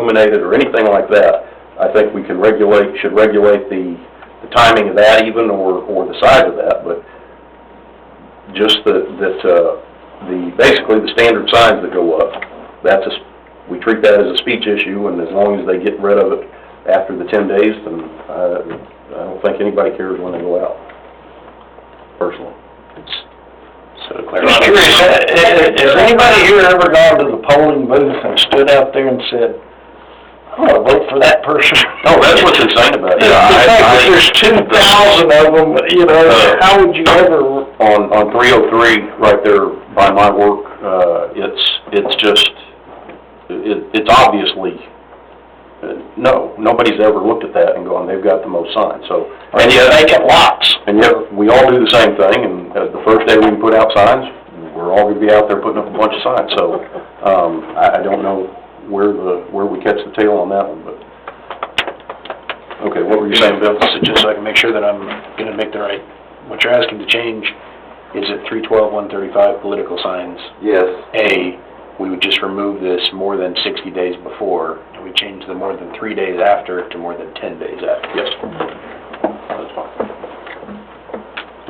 illuminated or anything like that, I think we can should regulate the timing of that even, or the size of that, but just basically the standard signs that go up, we treat that as a speech issue, and as long as they get rid of it after the 10 days, then I don't think anybody cares when they go out, personally. So to clarify, just curious, has anybody here ever gone to the polling booth and stood out there and said, I'm going to vote for that person? Oh, that's what's insane about it. The fact that there's 2,000 of them, you know, how would you ever... On 303, right there by my work, it's obviously, no, nobody's ever looked at that and gone, they've got the most signs, so. And yet, vacant lots. And yet, we all do the same thing, and the first day we can put out signs, we're all gonna be out there putting up a bunch of signs, so, I don't know where we catch the tail on that one, but. Okay, what were you saying, Bill? So just so I can make sure that I'm gonna make the right, what you're asking to change, is it 312, 135 political signs? Yes. A, we would just remove this more than 60 days before, and we change the more than 3 days after to more than 10 days after. Yes. That's fine.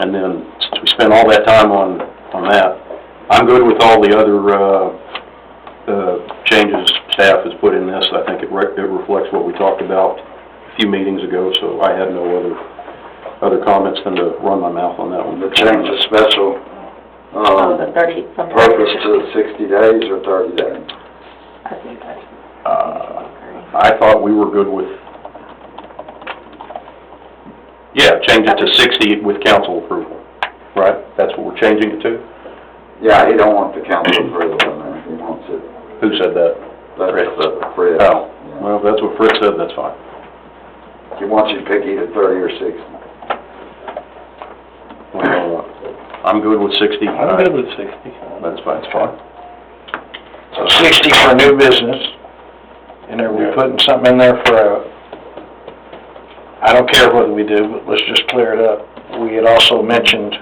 And then, since we spent all that time on that, I'm good with all the other, changes staff has put in this. I think it reflects what we talked about a few meetings ago, so I had no other comments than to run my mouth on that one. The change of special, the 30 something. purpose to 60 days or 30 days? I think that's... I thought we were good with, change it to 60 with council approval, right? That's what we're changing it to? Yeah, he don't want the council approval in there, he wants it. Who said that? That's Fred. Oh, Yeah. well, if that's what Fred said, that's fine. He wants you to pick either 30 or 60. Well, I'm good with 60. I'm good with 60. That's fine, it's fine. So 60 for new business, and are we putting something in there for I don't care what we do, but let's just clear it up. We had also mentioned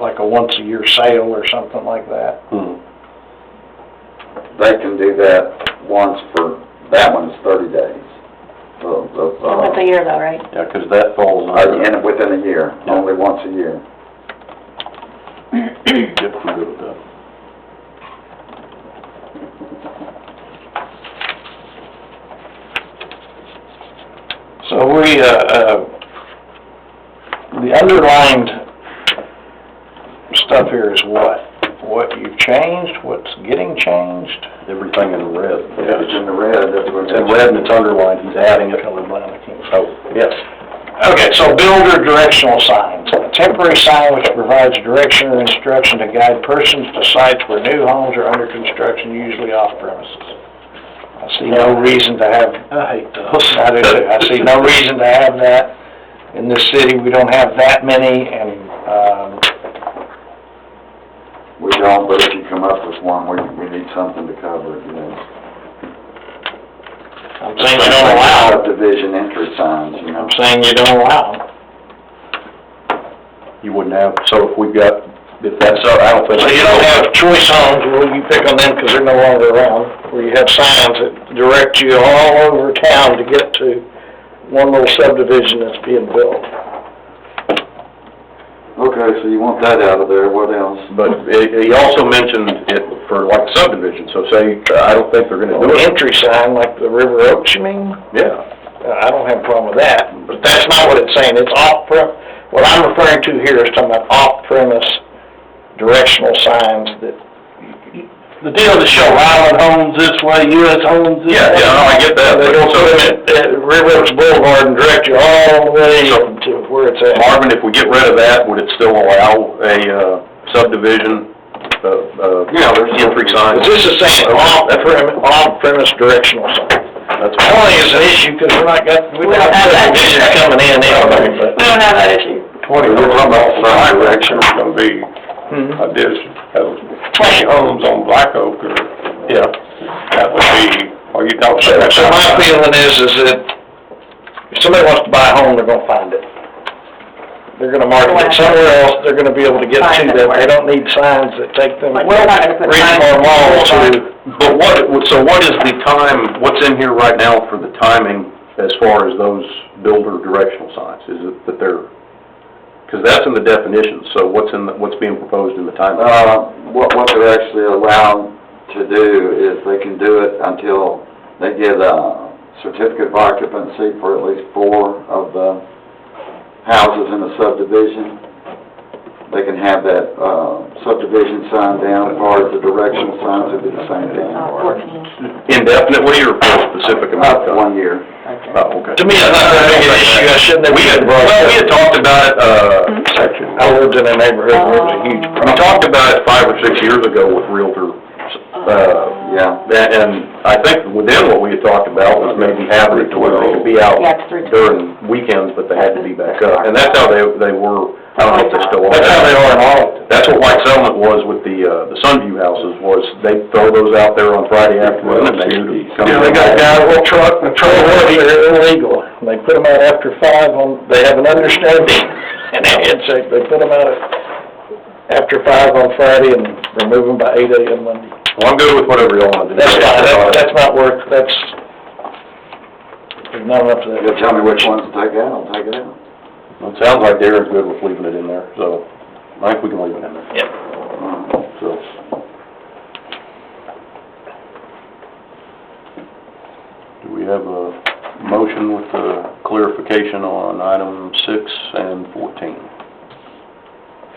like a once-a-year sale or something like that. They can do that once for, that one is 30 days. Once a year though, right? Yeah, because that falls under... Within a year, only once a year. Yep, I'm good with that. So the underlined stuff here is what? What you've changed, what's getting changed? Everything in red. Yeah, it's in the red, that's what It's in red and it's underlined, he's adding it. Colorblind, I can't see. Oh, yes. Okay, so builder directional signs. A temporary sign which provides direction or instruction to guide persons to sites where new homes are under construction, usually off premises. I see no reason to have, I hate those. I do too. I see no reason to have that in this city. We don't have that many, and, We don't, but if you come up with one, we need something to cover it, you know. I'm saying you don't allow it. Subdivision entry signs, you know. I'm saying you don't allow them. You wouldn't have, so if we've got, if that's, I don't think... So you don't have choice homes where you pick on them because they're no longer around, where you have signs that direct you all over town to get to one little subdivision that's being built. Okay, so you want that out of there, what else? But he also mentioned it for like subdivision, so say, I don't think they're gonna do The it. entry sign, like the River Oaks, you mean? Yeah. I don't have a problem with that, but that's not what it's saying. It's what I'm referring to here is talking about off-premise directional signs that... The deal to show Island homes this way, U.S. homes this way. Yeah, no, I get that. They don't put it at River Oaks Boulevard and direct you all the way to where it's at. Marvin, if we get rid of that, would it still allow a subdivision, there's entry signs? This is saying off-premise directional signs. That's That only is an issue because we don't have subdivisions coming in anyway, but... We don't have that issue. 20 years from now, my direction is gonna be, I just have 20 homes on Black Oak, or, yeah, that would be, or you don't say that. So my feeling is that if somebody wants to buy a home, they're gonna find it. they're gonna market it somewhere else, they're gonna be able to get to that. They don't need signs that take them Like, reach we're not gonna put signs more malls on. to. But so what is the time, what's in here right now for the timing as far as those builder directional signs? Is it that they're, because that's in the definitions, so what's being proposed in the timing? What they're actually allowed to do is they can do it until they get a certificate of occupancy for at least 4 of the houses in the subdivision. They can have that, subdivision sign down. As far as the directional signs, it'll be the same thing. 14. Indefinitely or for a specific amount of time? 1 year. Oh, okay. To me, that's not a big issue, I shouldn't have. We had talked about it, I lived in a neighborhood where it was a huge we problem. talked about it 5 or 6 years ago with Realtor, Yeah. and I think within what we had talked about was maybe having it to where they could be out Yeah, it's 3 during weekends, but they had to be back up. And that's how they were, I don't know if they still are. That's how they are in Arlington. That's what White Settlement was with the Sunview houses, was they throw those out there on Friday afternoon, and they knew to come. Yeah, they got a guy with a little truck, and the trailer, they're illegal. And they put them out after 5 they have an understanding, and a handshake, they put them out after 5 on Friday and remove them by 8 a.m. Monday. Well, I'm good with whatever y'all want to do. That's fine, that's not work, there's not enough of You'll that. tell me which ones to take out, I'll take it out. Well, it sounds like Darren's good with leaving it in there, so I think we can leave it in there, Yep. so. Do we have a motion with the clarification on item 6 and 14?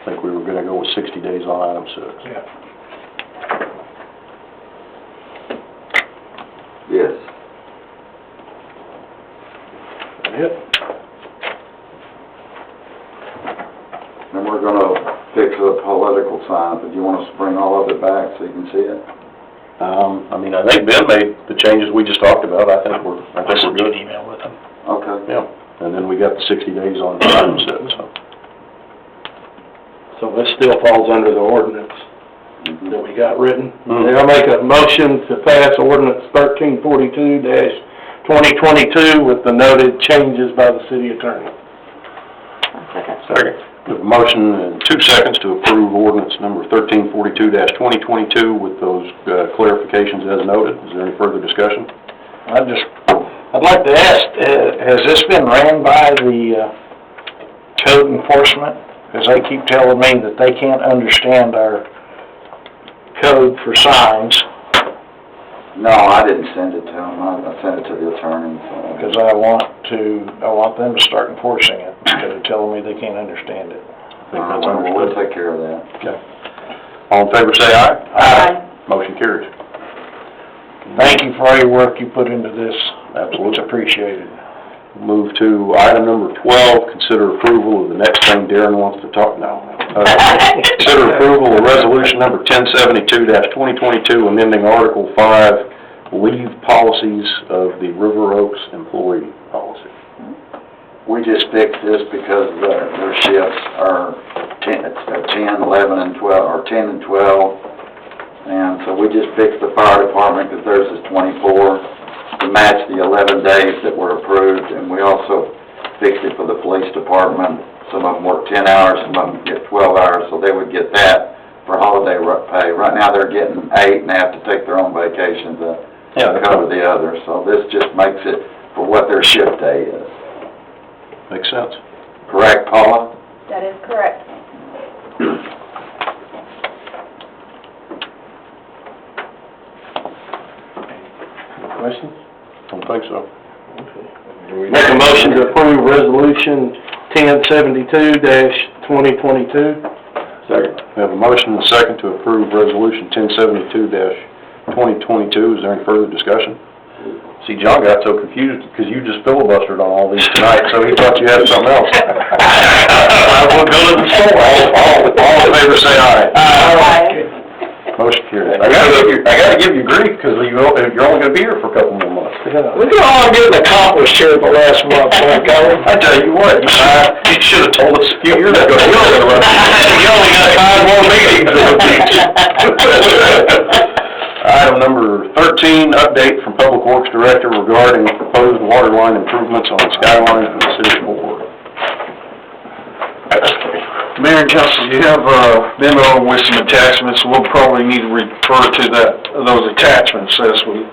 I think we were gonna go with 60 days on item 6. Yeah. Yes. Yep. And we're gonna fix a political sign, but you want us to bring all of it back so you can see it? I mean, I think Ben made the changes we just talked about, I think we're good. Email with them. Okay. Yeah, and then we got the 60 days on item 6, so. So this still falls under the ordinance Mhm. that we got written. Mhm. I'll make a motion to pass ordinance 1342-2022 with the noted changes by the city attorney. Second. We have a motion and 2 seconds to approve ordinance number 1342-2022 with those clarifications as noted. Is there any further discussion? I'd like to ask, has this been ran by the code enforcement? Because they keep telling me that they can't understand our code for signs, No, I didn't send it to them, I sent it to the attorney, so. because I want them to start enforcing it, instead of telling me they can't understand it. I think that's We'll understood. take care of that. Okay. All in favor, say aye. Aye. Motion carries. Thank you for all your work you put into this. Absolutely. It's appreciated. Move to item number 12, consider approval of the next thing Darren wants to talk now. Consider approval of resolution number 1072-2022, amending Article 5, leave policies of the River Oaks employee policy. We just fixed this because their shifts are 10, 11, and 12, or 10 and 12. And so we just fixed the fire department because theirs is 24 to match the 11 days that were approved. And we also fixed it for the police department. Some of them work 10 hours, some of them get 12 hours, so they would get that for holiday pay. Right now they're getting 8 and they have to take their own vacation to cover the others. So this just makes it for what their shift day is. Makes sense. Correct, Paula? That is correct. Questions? Don't think so. Make a motion to approve resolution 1072-2022. Second. We have a motion and a second to approve resolution 1072-2022. Is there any further discussion? See, John got so confused because you just filibustered on all these tonight, so he thought you had something else. I will go to the store. All in favor, say aye. Aye. Motion carries. I gotta give you grief because you're only gonna be here for a couple more months. Look at all I'm getting accomplished here in the last month, Frank. I tell you what, you should have told us a few years ago. You only got 5 more meetings. Item number 13, update from Public Works Director regarding proposed water line improvements on the Skyline from the City Board. Mayor and council, you have a memo with some attachments, we'll probably need to refer to those attachments as we